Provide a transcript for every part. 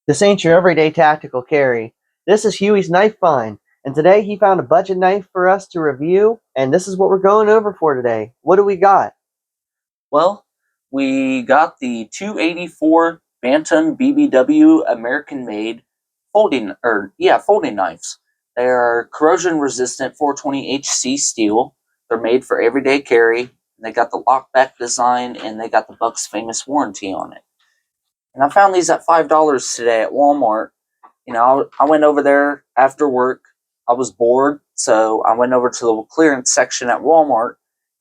This ain't your everyday tactical carry. This is Huey's knife find, and today he found a budget knife for us to review, and this is what we're going over for today. What do we got? Well, we got the 284 Bantam BBW American made folding knives. They are corrosion resistant 420 HC steel. They're made for everyday carry. They got the lockback design and they got the Buck's famous warranty on it. And I found these at $5 today at Walmart. I went over there after work. I was bored, so I went over to the clearance section at Walmart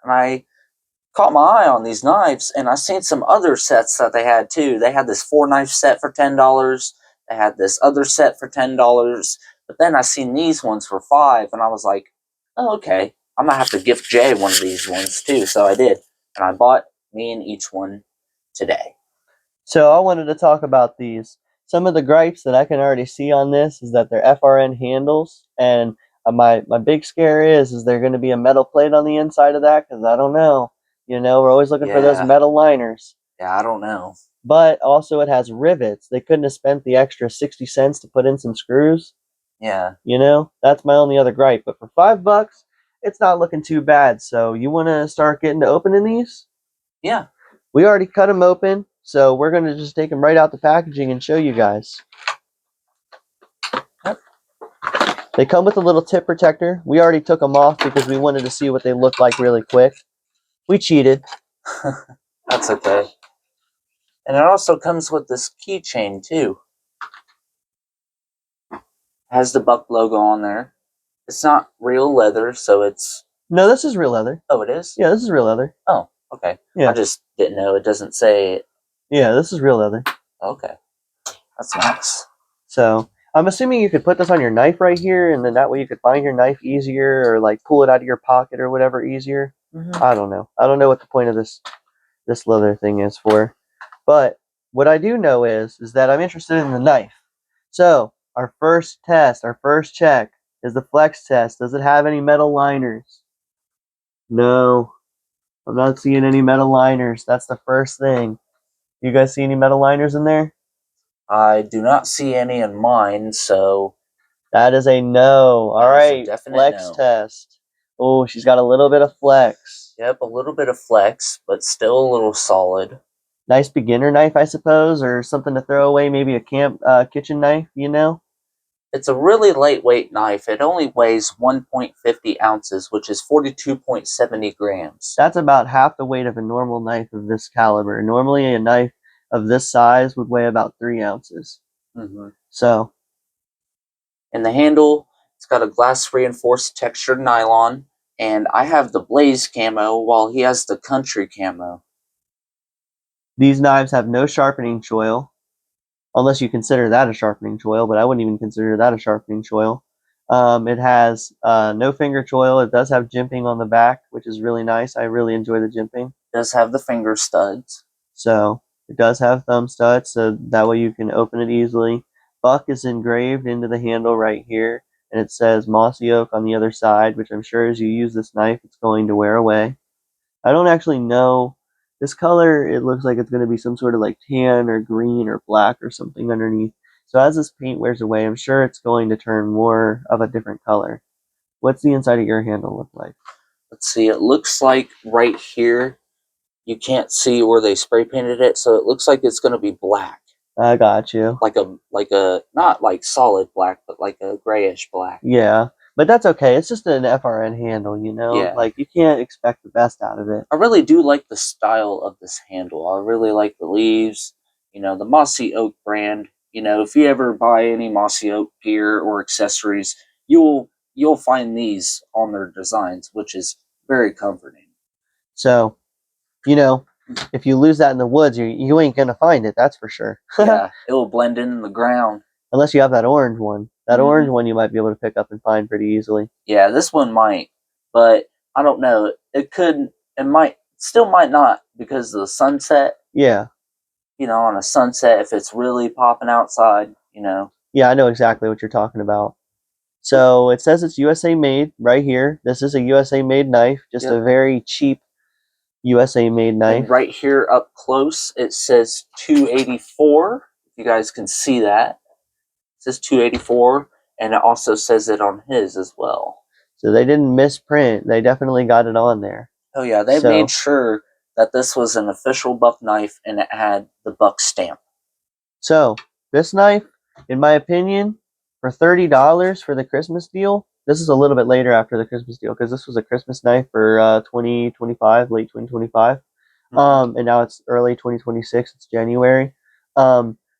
and I caught my eye on these knives, and I seen some other sets that they had too. They had this 4 knife set for $10. They had this other set for $10. But then I seen these ones for 5, and I was like, "Oh, okay. I'm gonna have to gift Jay one of these ones too." So I did, and I bought me and each one today. So I wanted to talk about these. Some of the gripes that I can already see on this is that they're FRN handles, and my big scare is there going to be a metal plate on the inside of that? Because I don't know. We're always looking for those Yeah, metal liners. yeah. I don't know. But also it has rivets. They couldn't have spent the extra 60 cents to put in some screws. Yeah, That's my only other gripe. But for $5, it's not looking too bad. So you want to start getting to opening these? yeah. We already cut them open, so we're going to just take them right out the packaging and show you guys. Yep. They come with a little tip protector. We already took them off because we wanted to see what they look like really quick. We cheated. That's okay. And it also comes with this keychain too. Has the Buck logo on there. It's not real leather, so it's... No, this is real leather. Oh, it is? Yeah, this is real leather. Oh, okay. Yeah. I just didn't know. It doesn't say it. Yeah, this is real leather. Okay. That's nice. So, I'm assuming you could put this on your knife right here, and then that way you could find your knife easier, or like pull it out of your pocket or whatever easier. Mm-hmm. I don't know. I don't know what the point of this leather thing is for. But what I do know is that I'm interested in the knife. So, our first test, our first check is the flex test. Does it have any metal liners? No. I'm not seeing any metal liners. That's the first thing. You guys see any metal liners in there? I do not see any in mine, so... That is a no. All right, flex no. test. Oh, she's got a little bit of flex. Yep, a little bit of flex, but still a little solid. Nice beginner knife, I suppose, or something to throw away, maybe a camp kitchen knife, It's a really lightweight knife. It only weighs 1.50 ounces, which is 42.70 grams. That's about half the weight of a normal knife of this caliber. Normally, a knife of this size would weigh about 3 ounces. Mm-hmm. So, And the handle, it's got a glass reinforced textured nylon, and I have the blaze camo while he has the country camo. these knives have no sharpening choil, unless you consider that a sharpening choil, but I wouldn't even consider that a sharpening choil. It has no finger choil. It does have jimping on the back, which is really nice. I really enjoy the jimping. It does have the finger studs. So it does have thumb studs, so that way you can open it easily. Buck is engraved into the handle right here, and it says mossy oak on the other side, which I'm sure as you use this knife, it's going to wear away. I don't actually know. This color, it looks like it's going to be some sort of like tan or green or black or something underneath. So as this paint wears away, I'm sure it's going to turn more of a different color. What's the inside of your handle look like? Let's see, it looks like right here, you can't see where they spray painted it, so it looks like it's going to be black. I got you. Like a, not like solid black, but like a grayish black. Yeah, but that's okay. It's just an FRN handle, Yeah. Like, you can't expect the best out of it. I really do like the style of this handle. I really like the leaves, the Mossy Oak brand. If you ever buy any Mossy Oak gear or accessories, you'll find these on their designs, which is very comforting. So, if you lose that in the woods, you ain't gonna find it, that's for sure. Yeah, it'll blend in the ground. Unless you have that orange one. That orange one you might be able to pick up and find pretty easily. Yeah, this one might, but I don't know. Still might not because of the sunset. Yeah. On a sunset, if it's really popping outside. Yeah, I know exactly what you're talking about. So it says it's USA made right here. This is a USA made knife, just a very cheap USA made knife. And right here up close, it says 284. If you guys can see that, it says 284, and it also says it on his as well. So they didn't misprint. They definitely got it on there. Oh yeah, they made sure that this was an official Buck knife and it had the Buck stamp. So this knife, in my opinion, for $30 for the Christmas deal. This is a little bit later after the Christmas deal because this was a Christmas knife for 2025, late 2025. And now it's early 2026. It's January.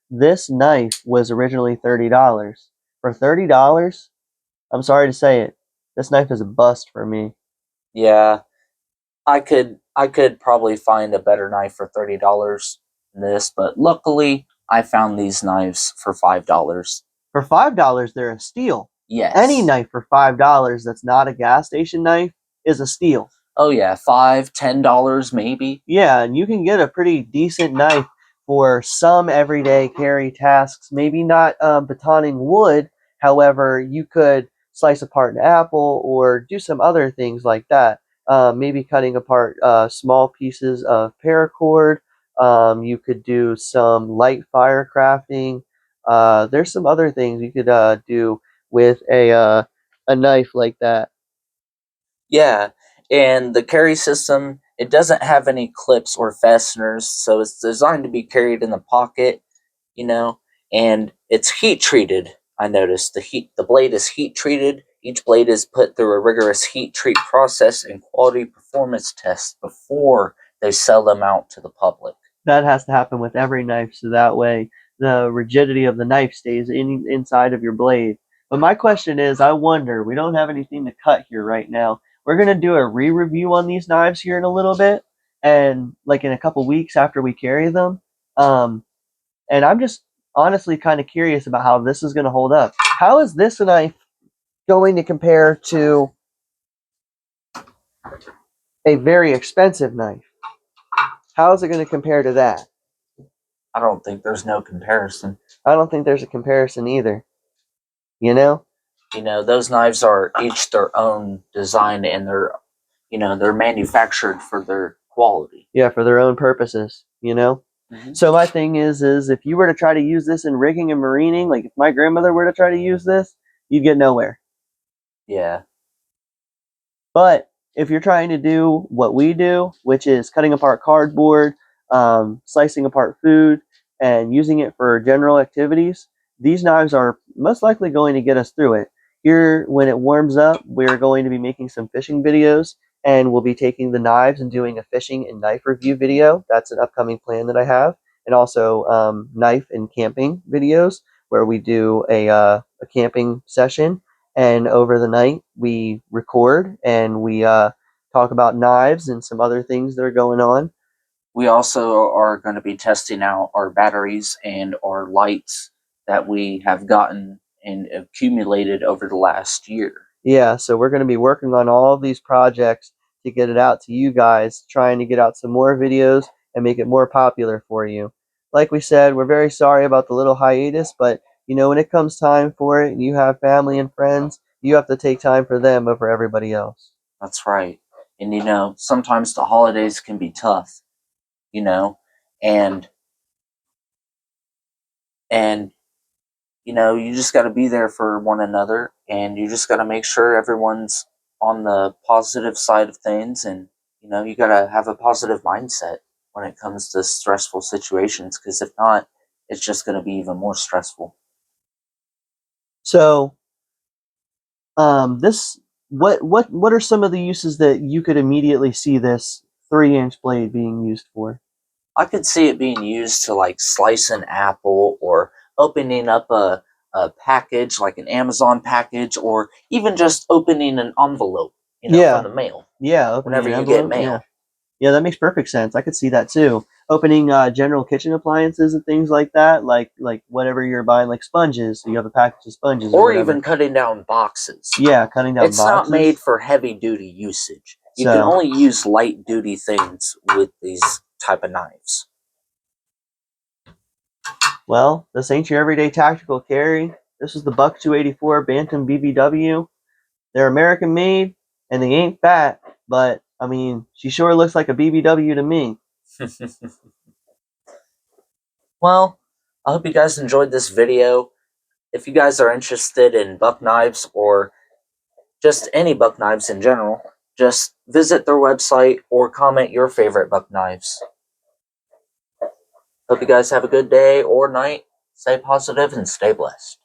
This knife was originally $30. For $30, I'm sorry to say it, this knife is a bust for me. Yeah, I could probably find a better knife for $30 than this, but luckily I found these knives for $5. For $5, they're a steal. Yes. Any knife for $5 that's not a gas station knife is a steal. Oh yeah, $5, $10 maybe. Yeah, and you can get a pretty decent knife for some everyday carry tasks. Maybe not batoning wood. However, you could slice apart an apple or do some other things like that. Maybe cutting apart small pieces of paracord. You could do some light fire crafting. There's some other things you could do with a knife like that. Yeah, and the carry system, it doesn't have any clips or fasteners, so it's designed to be carried in the pocket, you know, and it's heat treated. I noticed the blade is heat treated. Each blade is put through a rigorous heat treat process and quality performance tests before they sell them out to the public. That has to happen with every knife, so that way the rigidity of the knife stays inside of your blade. But my question is, I wonder, we don't have anything to cut here right now. We're gonna do a re-review on these knives here in a little bit, and like in a couple weeks after we carry them. And I'm just honestly kind of curious about how this is gonna hold up. How is this knife going to compare to a very expensive knife? How is it going to compare to that? I don't think there's no comparison. I don't think there's a comparison either. You know? You know, those knives are each their own design and they're manufactured for their quality. Yeah, for their own purposes, you know? Mm-hmm. So my thing is if you were to try to use this in rigging and marining, like if my grandmother were to try to use this, you'd get nowhere. Yeah. But if you're trying to do what we do, which is cutting apart cardboard, slicing apart food, and using it for general activities, these knives are most likely going to get us through it. Here, when it warms up, we're going to be making some fishing videos, and we'll be taking the knives and doing a fishing and knife review video. That's an upcoming plan that I have. And also knife and camping videos where we do a camping session, and over the night we record and we talk about knives and some other things that are going on. We also are going to be testing out our batteries and our lights that we have gotten and accumulated over the last year. Yeah, so we're going to be working on all of these projects to get it out to you guys, trying to get out some more videos and make it more popular for you. Like we said, we're very sorry about the little hiatus, but you know, when it comes time for it and you have family and friends, you have to take time for them over everybody else. That's right. And you know, sometimes the holidays can be tough, you know, and and you know, you just got to be there for one another and you just got to make sure everyone's on the positive side of things, and you know, you got to have a positive mindset when it comes to stressful situations, because if not, it's just going to be even more stressful. So, this what are some of the uses that you could immediately see this 3-inch blade being used for? I could see it being used to like slice an apple, or opening up a package like an Amazon package, or even just opening an envelope, you know, Yeah, from the mail. yeah, opening Whenever an you get envelope. mail. Yeah, yeah, that makes perfect sense. I could see that too. Opening general kitchen appliances and things like that, like whatever you're buying, like sponges. So you have a package of sponges or Or whatever. even cutting down boxes. Yeah, cutting down It's boxes. not made for heavy duty usage. You can So, only use light duty things with these type of knives. well, this ain't your everyday tactical carry. This is the Buck 284 Bantam BBW. They're American made and they ain't fat, but I mean, she sure looks like a BBW to me. Well, I hope you guys enjoyed this video. If you guys are interested in buck knives or just any buck knives in general, just visit their website or comment your favorite buck knives. Hope you guys have a good day or night. Stay positive and stay blessed.